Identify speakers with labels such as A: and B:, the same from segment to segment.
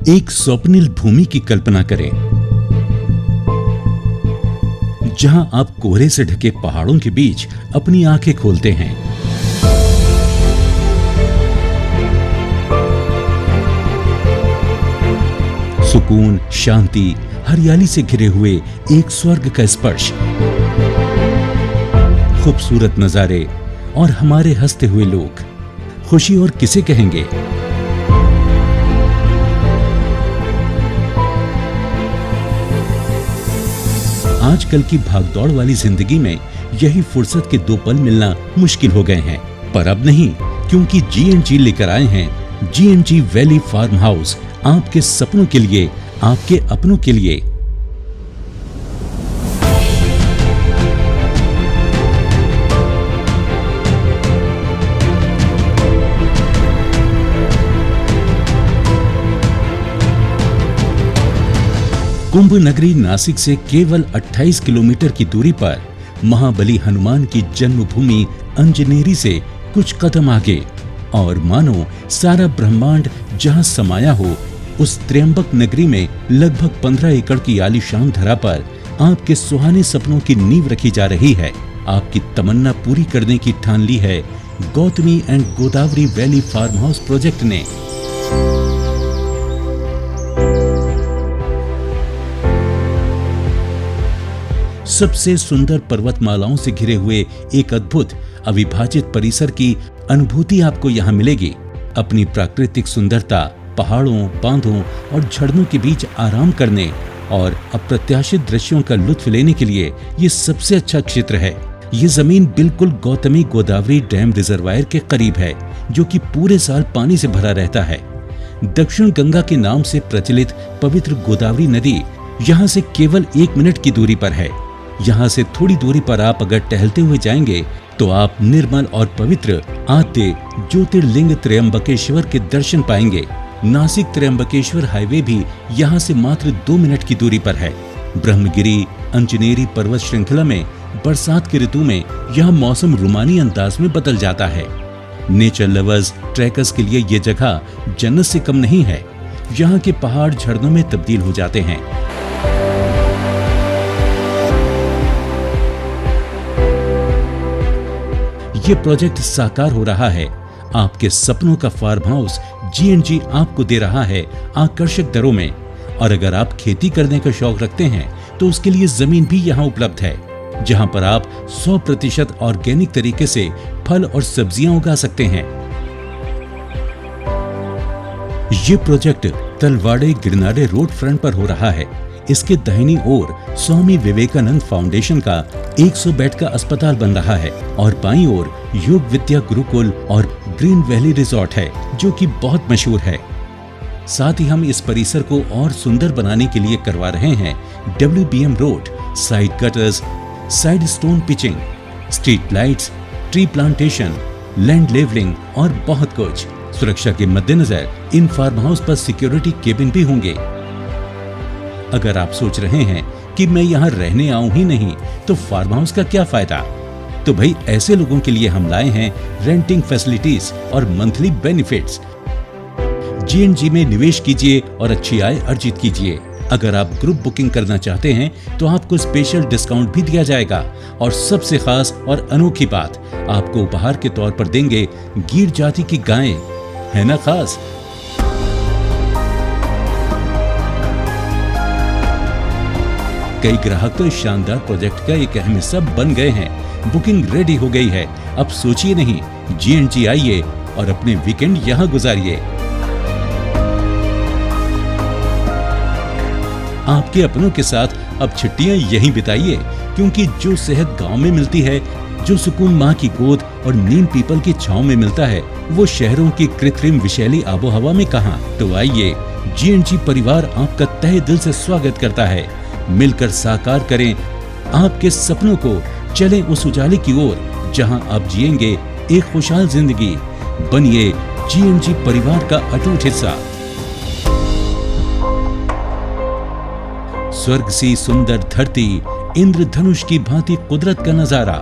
A: एक स्वप्निल भूमि की कल्पना करें, जहां आप कोहरे से ढके पहाड़ों के बीच अपनी आंखें खोलते हैं। सुकून, शांति, हरियाली से घिरे हुए एक स्वर्ग का स्पर्श, खूबसूरत नजारे और हमारे हंसते हुए लोग। खुशी और किसे कहेंगे। आजकल की भागदौड़ वाली जिंदगी में यही फुर्सत के 2 पल मिलना मुश्किल हो गए हैं, पर अब नहीं, क्योंकि G&G लेकर आए हैं G&G वैली फार्म हाउस, आपके सपनों के लिए, आपके अपनों के लिए। कुंभ नगरी नासिक से केवल 28 किलोमीटर की दूरी पर महाबली हनुमान की जन्मभूमि अंजनेरी से कुछ कदम आगे, और मानो सारा ब्रह्मांड जहां समाया हो, उस त्र्यंबक नगरी में लगभग 15 एकड़ की आलीशान धरा पर आपके सुहाने सपनों की नींव रखी जा रही है। आपकी तमन्ना पूरी करने की ठान ली है Gautami and Godavari valley farm house project ने। सबसे सुंदर पर्वतमालाओं से घिरे हुए एक अद्भुत अविभाजित परिसर की अनुभूति आपको यहाँ मिलेगी। अपनी प्राकृतिक सुंदरता, पहाड़ों, बांधों और झरनों के बीच आराम करने और अप्रत्याशित दृश्यों का लुत्फ लेने के लिए ये सबसे अच्छा क्षेत्र है। ये जमीन बिल्कुल गौतमी गोदावरी डैम रिजर्वायर के करीब है, जो कि पूरे साल पानी से भरा रहता है। दक्षिण गंगा के नाम से प्रचलित पवित्र गोदावरी नदी यहाँ से केवल 1 मिनट की दूरी पर है। यहाँ से थोड़ी दूरी पर आप अगर टहलते हुए जाएंगे तो आप निर्मल और पवित्र आद्य ज्योतिर्लिंग त्र्यंबकेश्वर के दर्शन पाएंगे। नासिक त्र्यंबकेश्वर हाईवे भी यहाँ से मात्र 2 मिनट की दूरी पर है। ब्रह्मगिरी अंजनेरी पर्वत श्रृंखला में बरसात की ऋतु में यह मौसम रूमानी अंदाज में बदल जाता है। नेचर लवर्स, ट्रैकर्स के लिए ये जगह जन्नत से कम नहीं है। यहाँ के पहाड़ झरनों में तब्दील हो जाते हैं। ये प्रोजेक्ट साकार हो रहा है। आपके सपनों का फार्म हाउस G&G आपको दे रहा है आकर्षक दरों में। और अगर आप खेती करने का शौक रखते हैं तो उसके लिए जमीन भी यहाँ उपलब्ध है, जहाँ पर आप 100% ऑर्गेनिक तरीके से फल और सब्जियां उगा सकते हैं। ये प्रोजेक्ट तलवाड़े गिरनारे रोड फ्रंट पर हो रहा है। इसके दाहिनी ओर स्वामी विवेकानंद फाउंडेशन का 100 बेड का अस्पताल बन रहा है और बाईं ओर योग विद्या गुरुकुल और ग्रीन वैली रिजॉर्ट है, जो कि बहुत मशहूर है। साथ ही हम इस परिसर को और सुंदर बनाने के लिए करवा रहे हैं WBM road, side gutters, side stone pitching, street lights, tree plantation, land levelling और बहुत कुछ। सुरक्षा के मद्देनजर इन फार्म हाउस पर सिक्योरिटी केबिन भी होंगे। अगर आप सोच रहे हैं कि मैं यहाँ रहने आऊं ही नहीं तो फार्म हाउस का क्या फायदा, तो भाई ऐसे लोगों के लिए हम लाए हैं रेंटिंग फैसिलिटीज और मंथली बेनिफिट्स। G&G में निवेश कीजिए और अच्छी आय अर्जित कीजिए। अगर आप ग्रुप बुकिंग करना चाहते हैं तो आपको स्पेशल डिस्काउंट भी दिया जाएगा, और सबसे खास और अनोखी बात, आपको उपहार के तौर पर देंगे गीर जाति की गायें। है ना खास? कई ग्राहक तो इस शानदार प्रोजेक्ट का एक अहम हिस्सा बन गए हैं। बुकिंग रेडी हो गई है। अब सोचिए नहीं, G&G आइए और अपने वीकेंड यहाँ गुजारिए। आपके अपनों के साथ अब छुट्टियां यहीं बिताइए, क्योंकि जो सेहत गांव में मिलती है, जो सुकून माँ की गोद और नीम पीपल की छांव में मिलता है, वो शहरों की कृत्रिम विषैली आबोहवा में कहां। तो आइए, G&G परिवार आपका तहे दिल से स्वागत करता है। मिलकर साकार करें आपके सपनों को। चलें उस उजाले की ओर जहां आप जिएंगे एक खुशहाल जिंदगी। बनिए G&G परिवार का अटूट हिस्सा। स्वर्ग सी सुंदर धरती, इंद्रधनुष की भांति कुदरत का नजारा।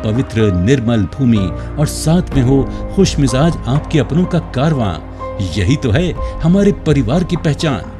A: पवित्र निर्मल भूमि और साथ में हो खुश मिजाज आपके अपनों का कारवां। यही तो है हमारे परिवार की पहचान।